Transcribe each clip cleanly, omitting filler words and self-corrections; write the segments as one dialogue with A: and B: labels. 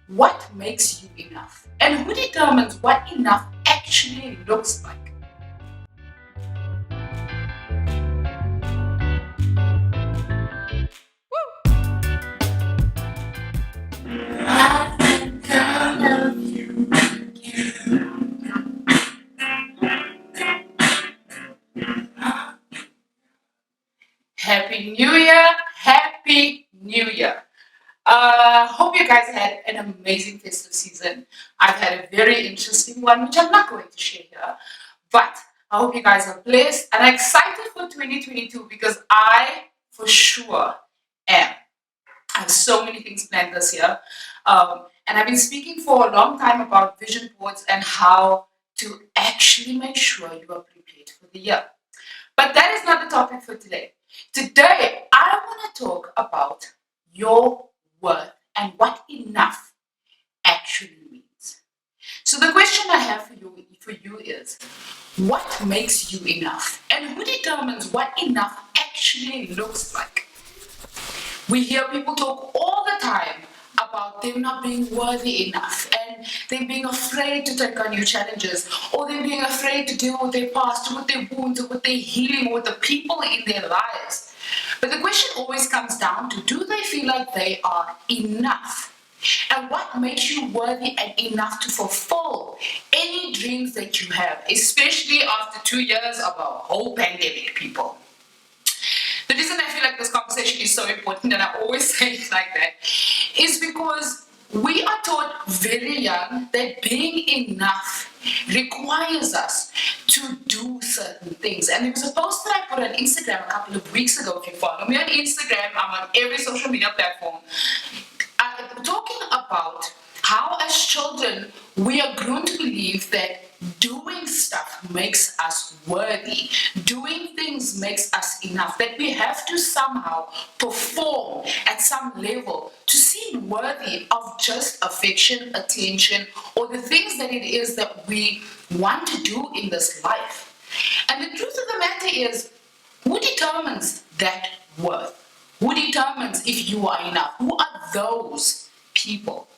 A: What makes you enough? And who determines what enough actually looks like? Happy New Year! Happy New Year! Hope you guys had an amazing festive season. I've had a very interesting one, which I'm not going to share here, but I hope you guys are blessed and excited for 2022 because I, for sure, am. I have so many things planned this year. And I've been speaking for a long time about vision boards and how to actually make sure you are prepared for the year. But that is not the topic for today. Today, I want to talk about your worth and what enough actually means. So the question I have for you is, what makes you enough? And who determines what enough actually looks like? We hear people talk all the time about them not being worthy enough and them being afraid to take on new challenges or them being afraid to deal with their past, with their wounds, or with their healing, or with the people in their lives. But the question always comes down to, do they feel like they are enough? And what makes you worthy and enough to fulfill any dreams that you have, especially after 2 years of a whole pandemic, people? The reason I feel like this conversation is so important, and I always say it like that, is because we are taught very young that being enough requires us to do certain things. And there was a post that I put on Instagram a couple of weeks ago. If you follow me on Instagram, I'm on every social media platform, talking about how as children we are grown to believe that doing stuff makes us worthy, doing things makes us enough, that we have to somehow perform at some level to seem worthy of just affection, attention, or the things that it is that we want to do in this life. And the truth of the matter is, who determines that worth? Who determines if you are enough? Who are those people?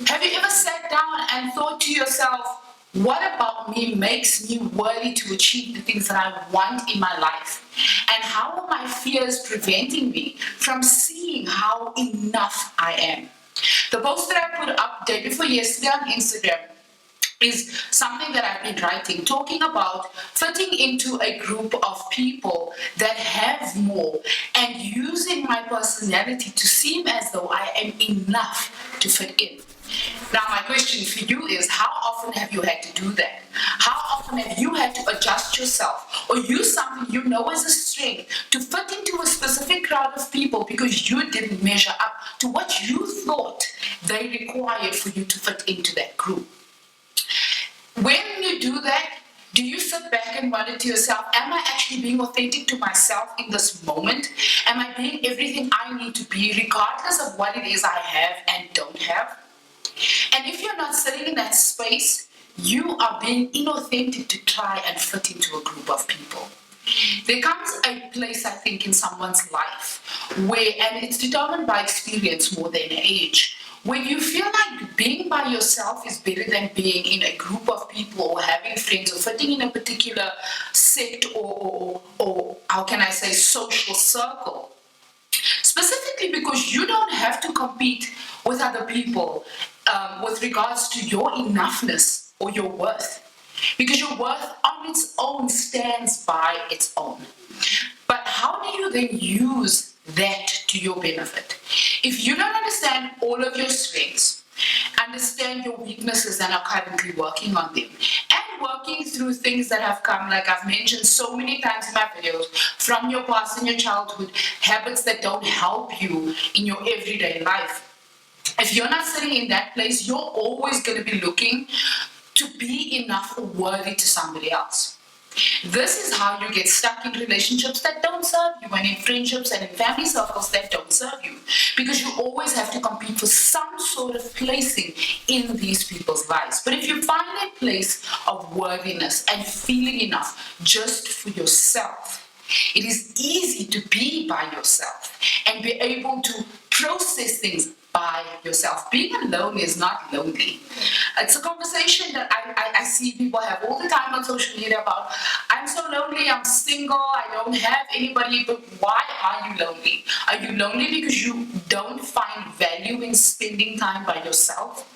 A: Have you ever sat down and thought to yourself, what about me makes me worthy to achieve the things that I want in my life? And how are my fears preventing me from seeing how enough I am? The post that I put up day before yesterday on Instagram is something that I've been writing, talking about fitting into a group of people that have more and using my personality to seem as though I am enough to fit in. Now, my question for you is, how often have you had to do that? How often have you had to adjust yourself or use something you know as a strength to fit into a specific crowd of people because you didn't measure up to what you thought they required for you to fit into that group? When you do that, do you sit back and wonder to yourself, am I actually being authentic to myself in this moment? Am I being everything I need to be, regardless of what it is I have and don't have? And if you're not sitting in that space, you are being inauthentic to try and fit into a group of people. There comes a place, I think, in someone's life where, and it's determined by experience more than age, when you feel like being by yourself is better than being in a group of people or having friends or fitting in a particular sect or how can I say, social circle. Specifically because you don't have to compete with other people with regards to your enoughness or your worth. Because your worth on its own stands by its own. But how do you then use that to your benefit? If you don't understand all of your strengths, understand your weaknesses and are currently working on them, and working through things that have come, like I've mentioned so many times in my videos, from your past and your childhood, habits that don't help you in your everyday life. If you're not sitting in that place, you're always going to be looking to be enough or worthy to somebody else. This is how you get stuck in relationships that don't serve you, and in friendships and in family circles that don't serve you, because you always have to compete for some sort of placing in these people's lives. But if you find a place of worthiness and feeling enough just for yourself, it is easy to be by yourself and be able to process things by yourself. Being alone is not lonely. It's a conversation that I see people have all the time on social media about, I'm so lonely, I'm single, I don't have anybody. But why are you lonely? Are you lonely because you don't find value in spending time by yourself?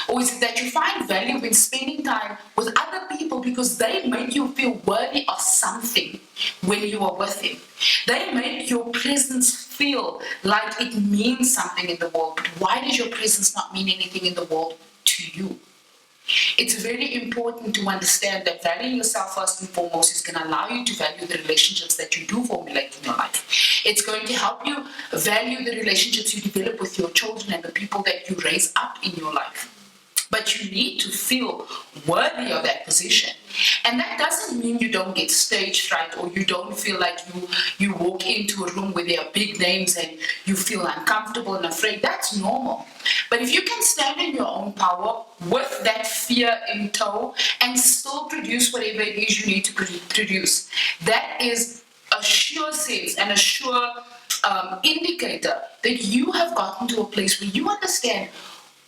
A: Or is it that you find value in spending time with other people because they make you feel worthy of something when you are with them? They make your presence feel like it means something in the world. But why does your presence not mean anything in the world to you? It's very important to understand that valuing yourself first and foremost is going to allow you to value the relationships that you do formulate in your life. It's going to help you value the relationships you develop with your children and the people that you raise up in your life. But you need to feel worthy of that position. And that doesn't mean you don't get stage fright or you don't feel like you walk into a room where there are big names and you feel uncomfortable and afraid. That's normal. But if you can stand in your own power with that fear in tow and still produce whatever it is you need to produce, that is a sure sense and a sure indicator that you have gotten to a place where you understand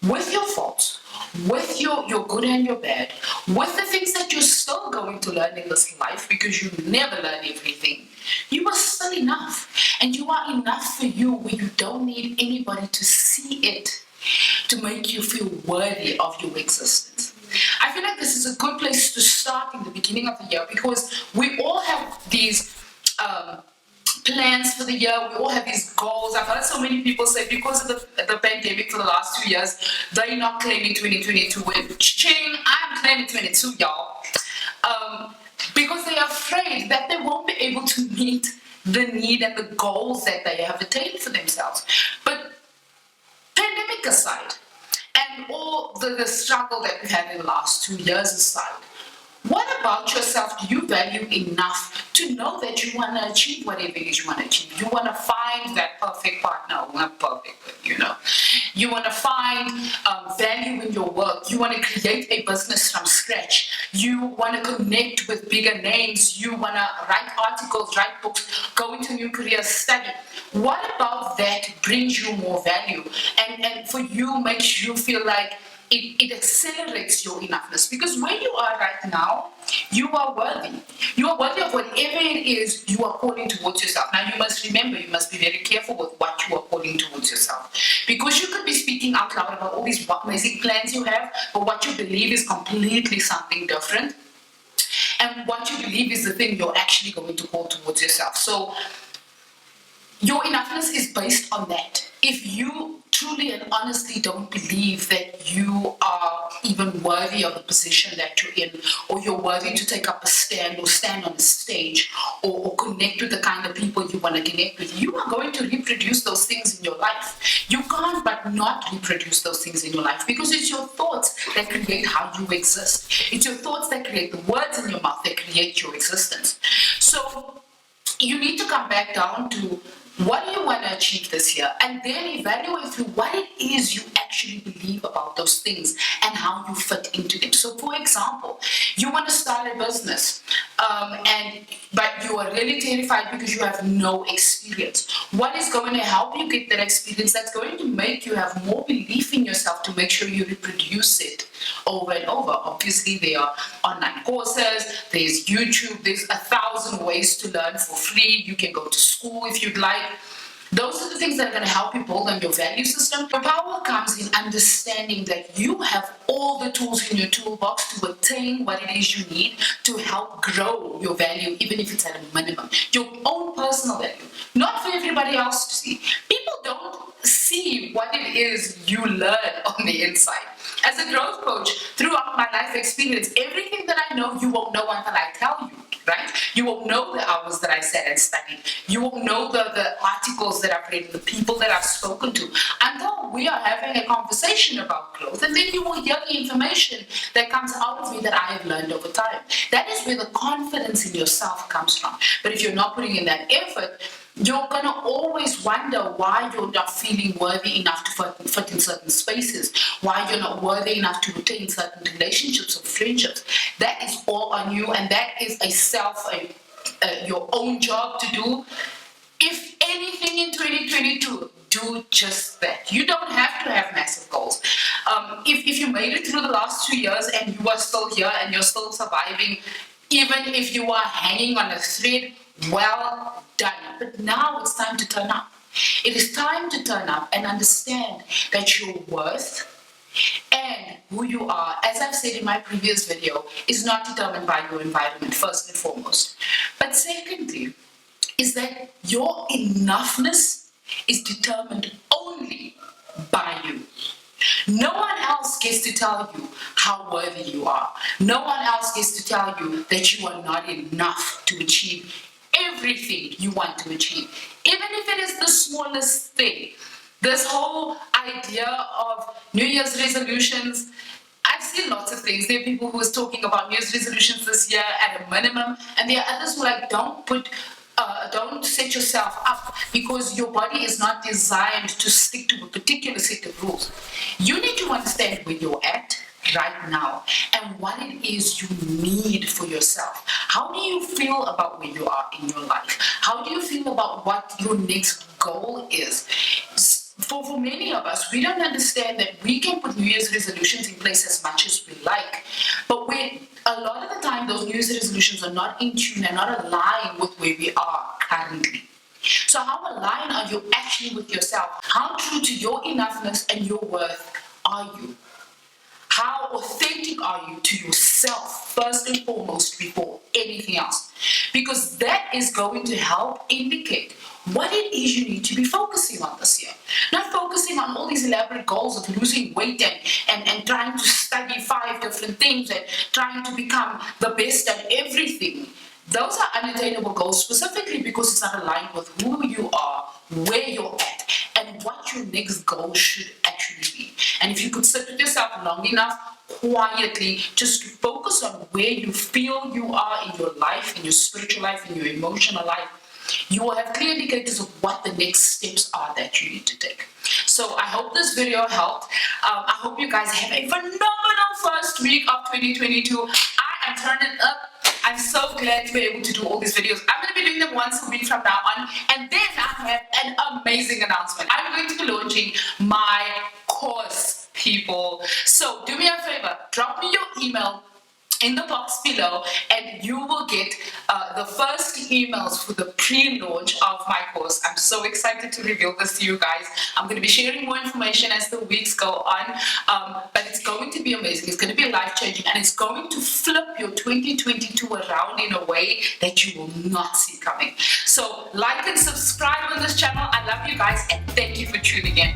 A: with your faults, with your good and your bad, with the things that you're still going to learn in this life, because you never learn everything, you are still enough. And you are enough for you where you don't need anybody to see it to make you feel worthy of your existence. I feel like this is a good place to start in the beginning of the year, because we all have these plans for the year. We all have these goals. I've heard so many people say because of the pandemic for the last 2 years, they're not claiming 2022. Ching, I'm claiming 22, y'all. Because they are afraid that they won't be able to meet the need and the goals that they have attained for themselves. But pandemic aside, and all the struggle that we've had in the last 2 years aside, what about yourself do you value enough to know that you want to achieve whatever it is you want to achieve? You want to find that perfect partner, not perfect, but you want to find value in your work. You want to create a business from scratch. You want to connect with bigger names. You want to write articles, write books, go into a new career, study. What about that brings you more value and for you makes you feel like it accelerates your enoughness? Because where you are right now, you are worthy. You are worthy of whatever it is you are calling towards yourself. Now, you must remember, you must be very careful with what you are calling towards yourself. Because you could be speaking out loud about all these amazing plans you have, but what you believe is completely something different. And what you believe is the thing you're actually going to call towards yourself. So your enoughness is based on that. If you truly and honestly don't believe that you are even worthy of the position that you're in, or you're worthy to take up a stand or stand on a stage or connect with the kind of people you want to connect with, you are going to reproduce those things in your life. You can't but not reproduce those things in your life, because it's your thoughts that create how you exist. It's your thoughts that create the words in your mouth that create your existence. So you need to come back down to what do you want to achieve this year, and then evaluate through what it is you actually believe about those things and how you fit into them. So, for example, you want to start a business, but you are really terrified because you have no experience. What is going to help you get that experience? That's going to make you have more belief in yourself to make sure you reproduce it over and over. Obviously, there are online courses, there's YouTube, there's 1,000 ways to learn for free. You can go to school if you'd like. Those are the things that are going to help you build on your value system. Your power comes in understanding that you have all the tools in your toolbox to attain what it is you need to help grow your value, even if it's at a minimum. Your own personal value, not for everybody else to see. People don't see what it is you learn on the inside. As a growth coach, throughout my life experience, everything that I know, you won't know until I tell you, right? You won't know the hours that I sat and studied. You won't know the articles that I've read, the people that I've spoken to, until we are having a conversation about growth. And then you will hear the information that comes out of me that I have learned over time. That is where the confidence in yourself comes from. But if you're not putting in that effort, you're going to always wonder why you're not feeling worthy enough to fit in certain spaces, why you're not worthy enough to retain certain relationships or friendships. That is all on you, and that is your own job to do. If anything in 2022, do just that. You don't have to have massive goals. If you made it through the last 2 years and you are still here and you're still surviving, even if you are hanging on a thread, well done. But now it's time to turn up. It is time to turn up and understand that your worth and who you are, as I've said in my previous video, is not determined by your environment, first and foremost. But secondly, is that your enoughness is determined only by you. No one else gets to tell you how worthy you are. No one else gets to tell you that you are not enough to achieve everything you want to achieve, even if it is the smallest thing. This whole idea of New Year's resolutions, I've seen lots of things. There are people who are talking about New Year's resolutions this year at a minimum, and there are others who are like, don't set yourself up, because your body is not designed to stick to a particular set of rules. You need to understand where you're at right now and what it is you need for yourself. How do you feel about where you are in your life? How do you feel about what your next goal is? For many of us, we don't understand that we can put New Year's resolutions in place as much as we like, but a lot of the time those New Year's resolutions are not in tune and not aligned with where we are currently. So how aligned are you actually with yourself? How true to your enoughness and your worth are you? How authentic are you to yourself, first and foremost, before anything else? Because that is going to help indicate what it is you need to be focusing on this year. Not focusing on all these elaborate goals of losing weight and trying to study 5 different things and trying to become the best at everything. Those are unattainable goals, specifically because it's not aligned with who you are, where you're at, and what your next goal should actually be. And if you could sit with yourself long enough, quietly, just to focus on where you feel you are in your life, in your spiritual life, in your emotional life, you will have clear indicators of what the next steps are that you need to take. So I hope this video helped. I hope you guys have a phenomenal first week of 2022. I am turning up. I'm so glad to be able to do all these videos. I'm going to be doing them once a week from now on. And then I have an amazing announcement. I'm going to be launching my course, people. So do me a favor, drop me your email in the box below and you will get the first emails for the pre-launch of my course. I'm so excited to reveal this to you guys. I'm going to be sharing more information as the weeks go on, but it's going to be amazing. It's going to be life-changing, and it's going to flip your 2022 around in a way that you will not see coming. So like and subscribe on this channel. I love you guys and thank you for tuning in.